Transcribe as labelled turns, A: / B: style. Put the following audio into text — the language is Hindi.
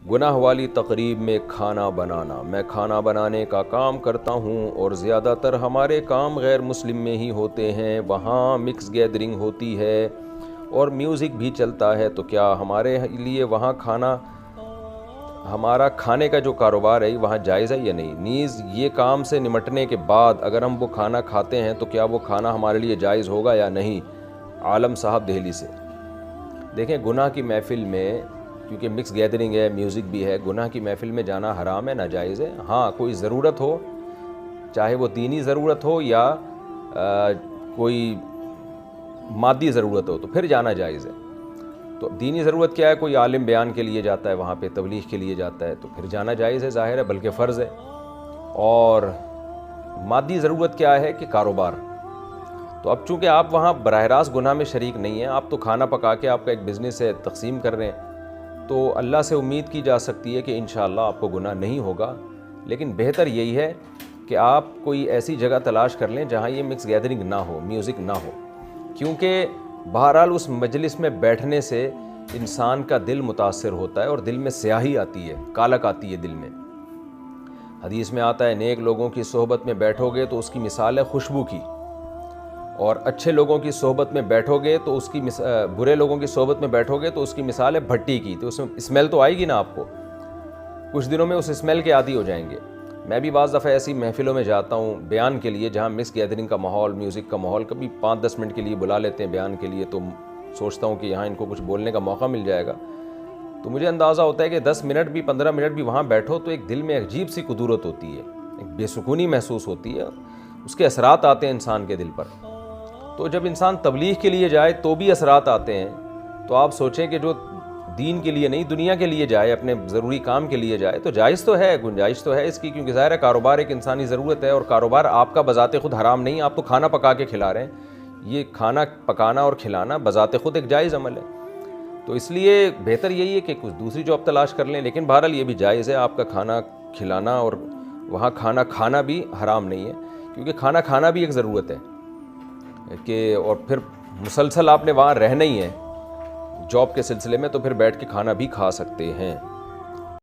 A: गुनाह वाली तकरीब में खाना बनाना। मैं खाना बनाने का काम करता हूँ और ज़्यादातर हमारे काम गैर मुस्लिम में ही होते हैं। वहाँ मिक्स गैदरिंग होती है और म्यूज़िक भी चलता है, तो क्या हमारे लिए वहाँ हमारा खाने का जो कारोबार है वहाँ जायज़ है या नहीं? नीज़ ये काम से निमटने के बाद अगर हम वो खाना खाते हैं तो क्या वो खाना हमारे लिए जायज़ होगा या नहीं? आलम साहब दिल्ली से। देखें, गुनाह की महफ़िल में, क्योंकि मिक्स गैदरिंग है, म्यूज़िक भी है, गुनाह की महफ़िल में जाना हराम है, नाजायज़ है। हाँ, कोई ज़रूरत हो, चाहे वो दीनी ज़रूरत हो या कोई मादी ज़रूरत हो, तो फिर जाना जायज़ है। तो दीनी ज़रूरत क्या है? कोई आलिम बयान के लिए जाता है, वहाँ पे तबलीग के लिए जाता है, तो फिर जाना जायज़ है, ज़ाहिर है, बल्कि फ़र्ज़ है। और मादी ज़रूरत क्या है कि कारोबार। तो अब चूँकि आप वहाँ बराह रास्त गुनाह में शरीक नहीं हैं, आप तो खाना पका के आपका एक बिज़नेस है, तक़सीम कर रहे हैं, तो अल्लाह से उम्मीद की जा सकती है कि इंशाअल्लाह आपको गुनाह नहीं होगा। लेकिन बेहतर यही है कि आप कोई ऐसी जगह तलाश कर लें जहाँ ये मिक्स गैदरिंग ना हो, म्यूज़िक ना हो, क्योंकि बहरहाल उस मजलिस में बैठने से इंसान का दिल मुतासर होता है और दिल में स्याही आती है, कालक आती है दिल में। हदीस में आता है, नेक लोगों की सोहबत में बैठोगे तो उसकी मिसाल है खुशबू की, और अच्छे लोगों की सोहबत में बैठोगे तो उसकी बुरे लोगों की सोहबत में बैठोगे तो उसकी मिसाल है भट्टी की। तो उसमें स्मेल तो आएगी ना आपको, कुछ दिनों में उस स्मेल के आदी हो जाएंगे। मैं भी बाज़ दफ़ा ऐसी महफ़िलों में जाता हूँ बयान के लिए जहाँ मिक्स गैदरिंग का माहौल, म्यूज़िक का माहौल, कभी 5-10 मिनट के लिए बुला लेते हैं बयान के लिए, तो सोचता हूँ कि यहाँ इनको कुछ बोलने का मौका मिल जाएगा। तो मुझे अंदाज़ा होता है कि 10 मिनट भी, 15 मिनट भी वहाँ बैठो तो एक दिल में अजीब सी कुदूरत होती है, एक बेसुकूनी महसूस होती है, उसके असरात आते हैं इंसान के दिल पर। तो जब इंसान तबलीग के लिए जाए तो भी असरात आते हैं। तो आप सोचें कि जो दीन के लिए नहीं, दुनिया के लिए जाए, अपने ज़रूरी काम के लिए जाए, तो जायज़ तो है, गुंजाइश तो है इसकी, क्योंकि ज़ाहिर है कारोबार एक इंसानी ज़रूरत है, और कारोबार आपका बज़ाते ख़ुद हराम नहीं, आप तो खाना पका के खिला रहे हैं। ये खाना पकाना और खिलाना बज़ाते ख़ुद एक जायज़ अमल है। तो इसलिए बेहतर यही है कि कुछ दूसरी जॉब तलाश कर लें। लेकिन बहरहाल ये भी जायज़ है, आपका खाना खिलाना और वहाँ खाना खाना भी हराम नहीं है, क्योंकि खाना खाना भी एक ज़रूरत है कि, और फिर मुसलसल आपने वहाँ रहना ही है जॉब के सिलसिले में, तो फिर बैठ के खाना भी खा सकते हैं।